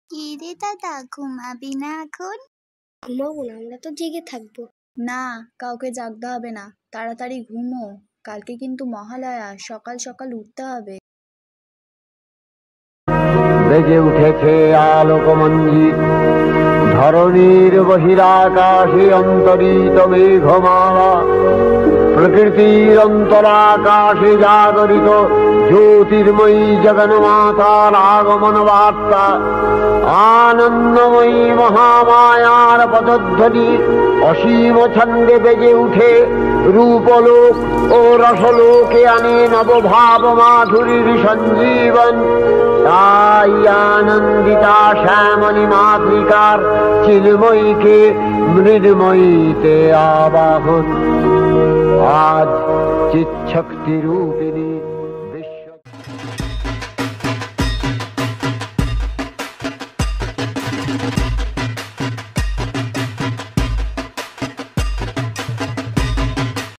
কি রে দাদা, ঘুমাবি না এখন? ঘুমাবো না, আমরা তো জেগে থাকবো। না, কাউকে জাগতে হবে না, তাড়াতাড়ি ঘুমো। কালকে কিন্তু মহালয়া, সকাল সকাল উঠতে হবে। বেজে উঠেছে আলোকমঞ্জিত, ধরণীর বহিরাকাশে অন্তরিত মেঘমালা, প্রকৃতির অন্তরাকাশে জাগরিত জ্যোতির্ময়ী জগন্মাতার আগমন বার্তা, আনন্দময়ী মহামায়ার পদধ্বনি অসীম ছন্দে বেজে উঠে রূপলোক ও রসলোকে আনে নবভাব মাধুরীর সঞ্জীবন। তাই আনন্দিতা শ্যামলী মাতৃকার চিন্ময়ীকে মৃন্ময়ীতে আবাহন। আজ চিৎশক্তি রূপিণী